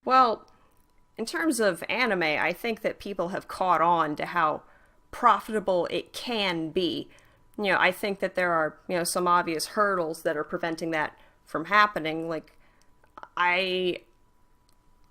Well, in terms of anime, I think that people have caught on to how profitable it can be. I think that there are, some obvious hurdles that are preventing that from happening. Like I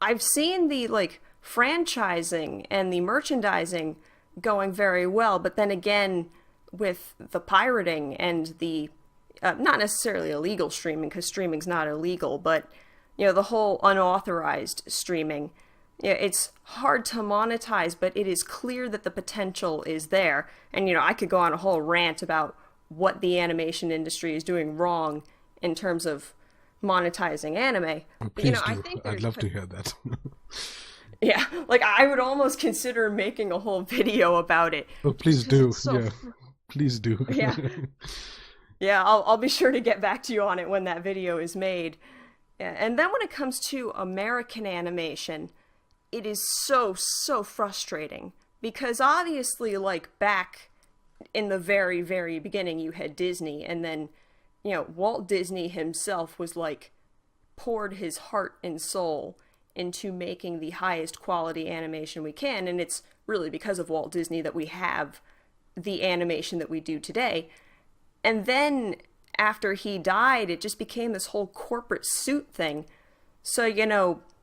I've seen the franchising and the merchandising going very well, but then again with the pirating and the not necessarily illegal streaming because streaming's not illegal, but the whole unauthorized streaming. It's hard to monetize, but it is clear that the potential is there. And I could go on a whole rant about what the animation industry is doing wrong in terms of monetizing anime. Oh, But please I do. think I'd there's love to hear that. yeah, like I would almost consider making a whole video about it Oh, please because do. it's so Yeah, please do. yeah. Yeah, I'll be sure to get back to you on it when that video is made. Yeah, and then when it comes to American animation, it is so frustrating because obviously back in the very beginning you had Disney, and then Walt Disney himself was poured his heart and soul into making the highest quality animation we can, and it's really because of Walt Disney that we have the animation that we do today. And then after he died, it just became this whole corporate suit thing. So,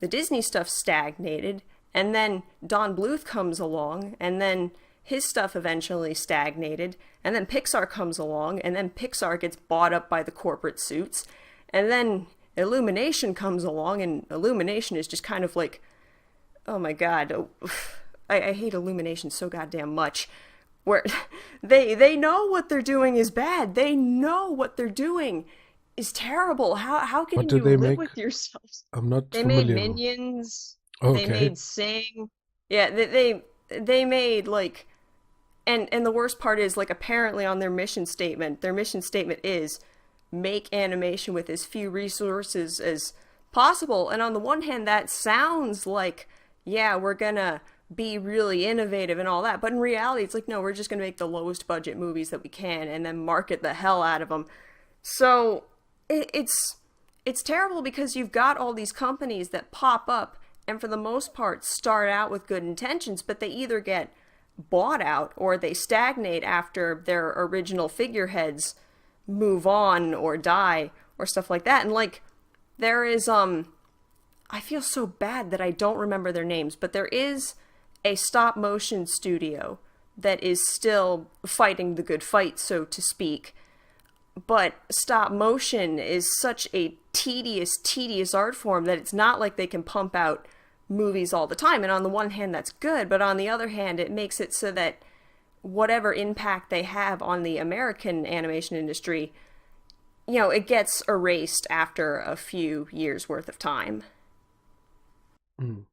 the Disney stuff stagnated, and then Don Bluth comes along, and then his stuff eventually stagnated, and then Pixar comes along, and then Pixar gets bought up by the corporate suits, and then Illumination comes along, and Illumination is just kind of oh my god, I hate Illumination so goddamn much. Where they know what they're doing is bad. They know what they're doing is terrible. How What can did you they live make? with yourselves? I'm not They made familiar. Minions. They Okay. made Sing. Yeah, they made and the worst part is apparently on their mission statement is make animation with as few resources as possible. And on the one hand, that sounds like, yeah, we're gonna be really innovative and all that. But in reality, it's no, we're just gonna make the lowest budget movies that we can and then market the hell out of them. So it's terrible because you've got all these companies that pop up and for the most part start out with good intentions, but they either get bought out or they stagnate after their original figureheads move on or die or stuff like that. And there is I feel so bad that I don't remember their names, but there is a stop motion studio that is still fighting the good fight, so to speak. But stop motion is such a tedious art form that it's not like they can pump out movies all the time. And on the one hand, that's good, but on the other hand, it makes it so that whatever impact they have on the American animation industry, it gets erased after a few years worth of time. Mm.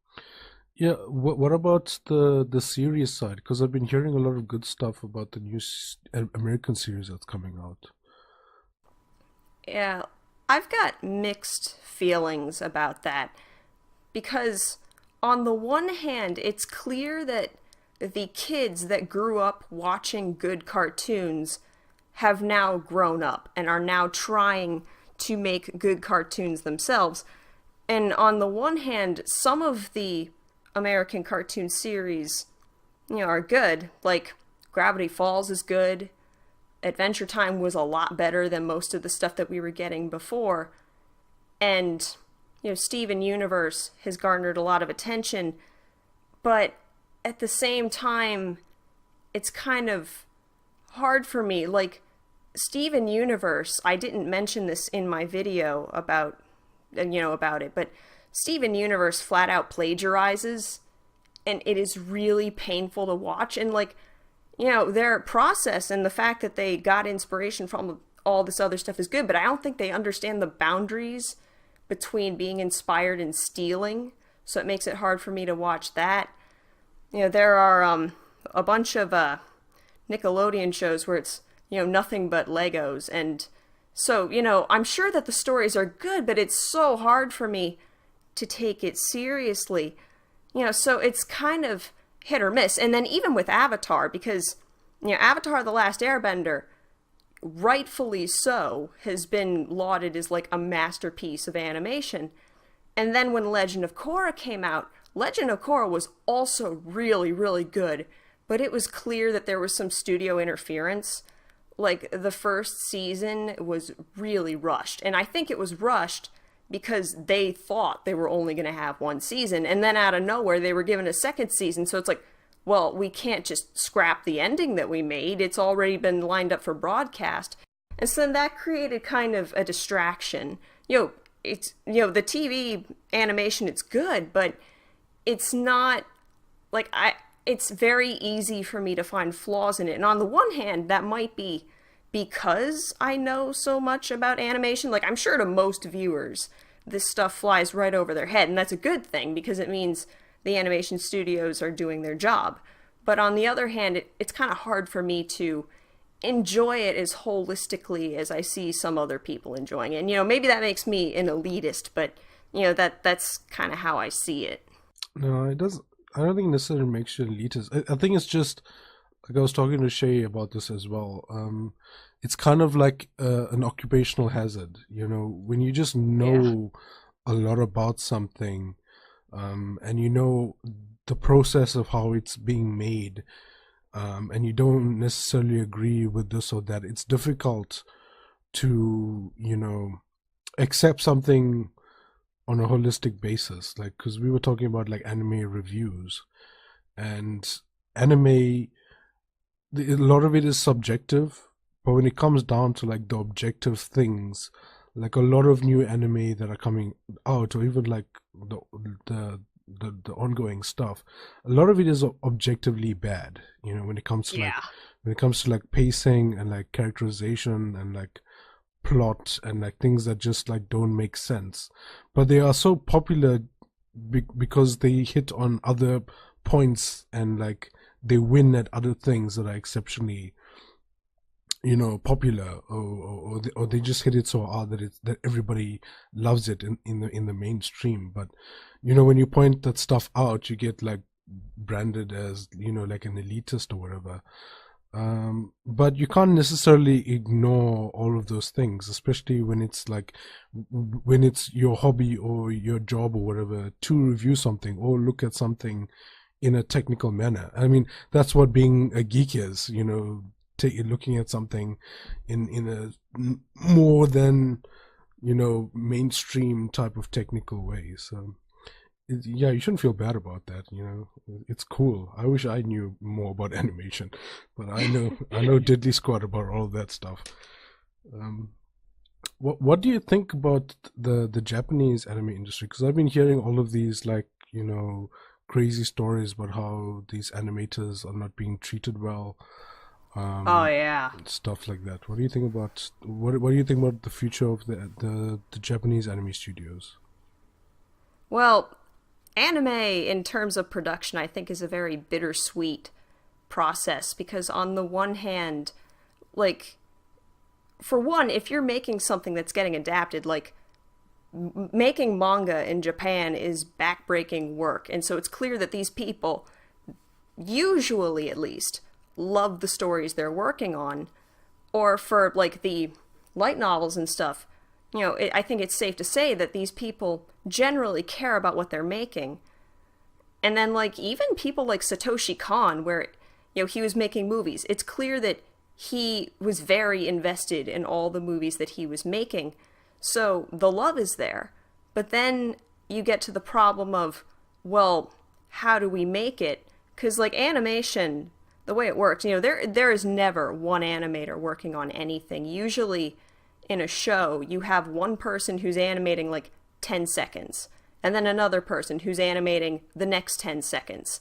Yeah, what about the series side? Because I've been hearing a lot of good stuff about the new American series that's coming out. Yeah, I've got mixed feelings about that because on the one hand, it's clear that the kids that grew up watching good cartoons have now grown up and are now trying to make good cartoons themselves. And on the one hand, some of the American cartoon series, are good. Like Gravity Falls is good. Adventure Time was a lot better than most of the stuff that we were getting before. And, Steven Universe has garnered a lot of attention, but at the same time, it's kind of hard for me. Steven Universe, I didn't mention this in my video about it, but Steven Universe flat out plagiarizes, and it is really painful to watch. And their process and the fact that they got inspiration from all this other stuff is good, but I don't think they understand the boundaries between being inspired and stealing. So it makes it hard for me to watch that. There are a bunch of Nickelodeon shows where it's nothing but Legos, and so I'm sure that the stories are good, but it's so hard for me to take it seriously. So it's kind of hit or miss. And then even with Avatar, because Avatar: The Last Airbender, rightfully so, has been lauded as a masterpiece of animation. And then when Legend of Korra came out, Legend of Korra was also really, really good, but it was clear that there was some studio interference. Like, the first season was really rushed, and I think it was rushed because they thought they were only going to have one season, and then out of nowhere they were given a second season, so it's like, well, we can't just scrap the ending that we made. It's already been lined up for broadcast. And so then that created kind of a distraction. It's, the TV animation, it's good, but it's not, like, it's very easy for me to find flaws in it. And on the one hand, that might be because I know so much about animation. Like, I'm sure to most viewers, this stuff flies right over their head, and that's a good thing because it means the animation studios are doing their job. But on the other hand, it's kind of hard for me to enjoy it as holistically as I see some other people enjoying it. And, maybe that makes me an elitist, but, that's kind of how I see it. No, it doesn't. I don't think it necessarily makes you elitist. I think it's just, like I was talking to Shay about this as well. It's kind of like an occupational hazard, when you just know a lot about something, and the process of how it's being made, and you don't necessarily agree with this or that. It's difficult to, accept something on a holistic basis, like, because we were talking about like anime reviews, and anime, a lot of it is subjective, but when it comes down to like the objective things, like a lot of new anime that are coming out, or even like the ongoing stuff, a lot of it is objectively bad, when it comes to like pacing and like characterization and like plot and like things that just like don't make sense, but they are so popular because they hit on other points and like they win at other things that are exceptionally popular, or they just hit it so hard that everybody loves it in the mainstream. But when you point that stuff out, you get like branded as like an elitist or whatever. But you can't necessarily ignore all of those things, especially when it's your hobby or your job or whatever, to review something or look at something in a technical manner. I mean, that's what being a geek is, looking at something in a more than mainstream type of technical way. So yeah, you shouldn't feel bad about that. It's cool. I wish I knew more about animation, but I know diddly squat about all of that stuff. What do you think about the Japanese anime industry? Because I've been hearing all of these like crazy stories about how these animators are not being treated well. Oh yeah. Stuff like that. What do you think about the future of the Japanese anime studios? Well, anime in terms of production, I think, is a very bittersweet process because on the one hand, like, for one, if you're making something that's getting adapted, like making manga in Japan is backbreaking work, and so it's clear that these people, usually at least, love the stories they're working on. Or for like the light novels and stuff, I think it's safe to say that these people generally care about what they're making. And then like even people like Satoshi Kon, where he was making movies, it's clear that he was very invested in all the movies that he was making. So the love is there. But then you get to the problem of, well, how do we make it? Because like animation, the way it works, there is never one animator working on anything. Usually in a show, you have one person who's animating like 10 seconds, and then another person who's animating the next 10 seconds,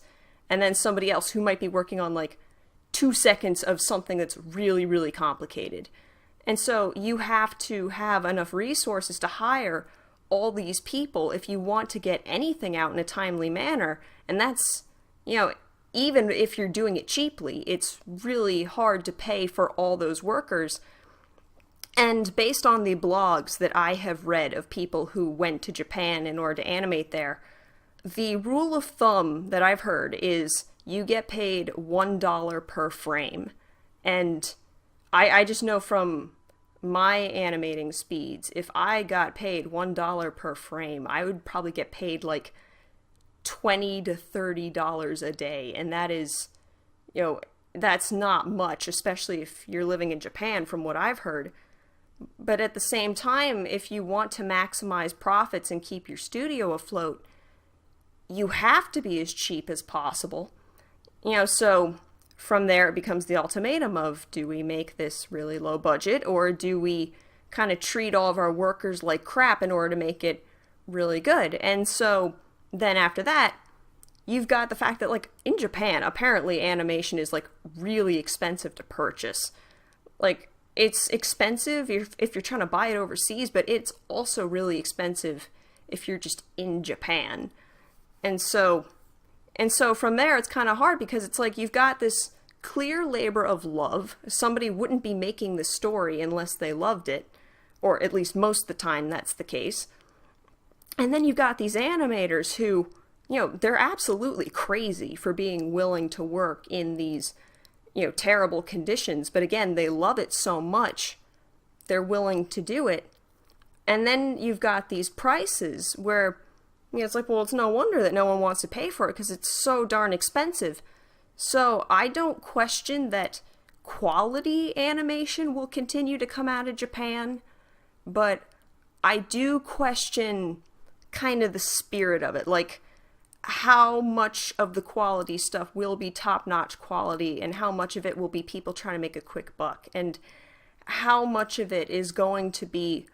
and then somebody else who might be working on like 2 seconds of something that's really, really complicated. And so you have to have enough resources to hire all these people if you want to get anything out in a timely manner. And that's, even if you're doing it cheaply, it's really hard to pay for all those workers. And based on the blogs that I have read of people who went to Japan in order to animate there, the rule of thumb that I've heard is you get paid $1 per frame. And I just know from my animating speeds, if I got paid $1 per frame, I would probably get paid like $20 to $30 a day. And that is, that's not much, especially if you're living in Japan, from what I've heard. But at the same time, if you want to maximize profits and keep your studio afloat, you have to be as cheap as possible. So from there it becomes the ultimatum of, do we make this really low budget, or do we kind of treat all of our workers like crap in order to make it really good? And so then after that, you've got the fact that, like, in Japan, apparently animation is like really expensive to purchase. Like, it's expensive if you're trying to buy it overseas, but it's also really expensive if you're just in Japan. And so from there, it's kind of hard, because it's like you've got this clear labor of love. Somebody wouldn't be making the story unless they loved it, or at least most of the time that's the case. And then you've got these animators who, they're absolutely crazy for being willing to work in these, terrible conditions. But again, they love it so much, they're willing to do it. And then you've got these prices where, it's like, well, it's no wonder that no one wants to pay for it, because it's so darn expensive. So I don't question that quality animation will continue to come out of Japan, but I do question kind of the spirit of it. Like, how much of the quality stuff will be top-notch quality, and how much of it will be people trying to make a quick buck, and how much of it is going to be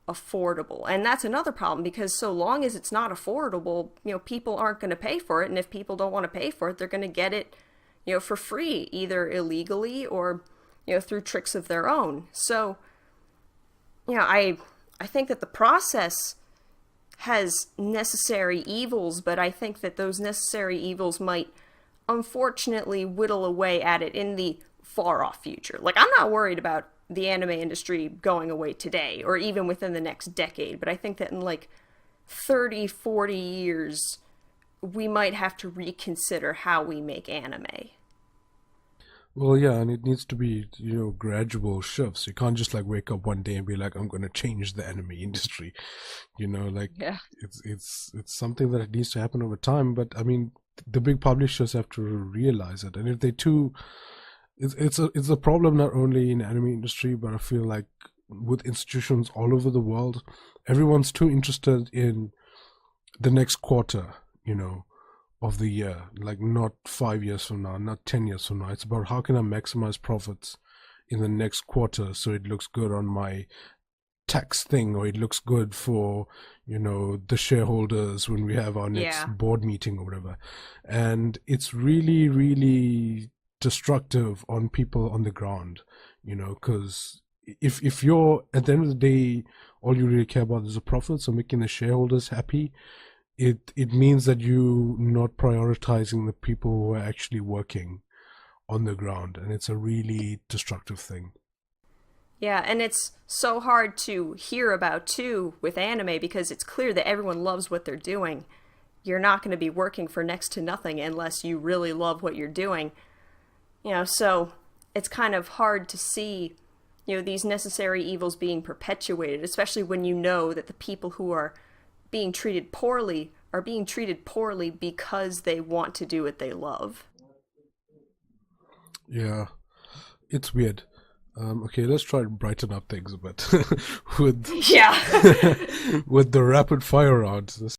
affordable. And that's another problem, because so long as it's not affordable, people aren't going to pay for it. And if people don't want to pay for it, they're going to get it, for free, either illegally or, through tricks of their own. So, I think that the process has necessary evils, but I think that those necessary evils might unfortunately whittle away at it in the far off future. Like, I'm not worried about the anime industry going away today, or even within the next decade, but I think that in like 30, 40 years, we might have to reconsider how we make anime. Well, yeah, and it needs to be, gradual shifts. You can't just like wake up one day and be like, I'm going to change the anime industry. Like, Yeah. it's something that needs to happen over time. But I mean, the big publishers have to realize it, and if they too, it's a problem not only in the anime industry, but I feel like with institutions all over the world, everyone's too interested in the next quarter, of the year, like not 5 years from now, not 10 years from now. It's about how can I maximize profits in the next quarter so it looks good on my tax thing, or it looks good for, the shareholders when we have our next board meeting or whatever. And it's really, really destructive on people on the ground, because if you're, at the end of the day, all you really care about is the profits or making the shareholders happy, it means that you're not prioritizing the people who are actually working on the ground, and it's a really destructive thing. Yeah, and it's so hard to hear about too with anime, because it's clear that everyone loves what they're doing. You're not going to be working for next to nothing unless you really love what you're doing. So it's kind of hard to see, these necessary evils being perpetuated, especially when you know that the people who are being treated poorly are being treated poorly because they want to do what they love. Yeah, it's weird. Okay, let's try to brighten up things a bit with Yeah. with the rapid fire rounds.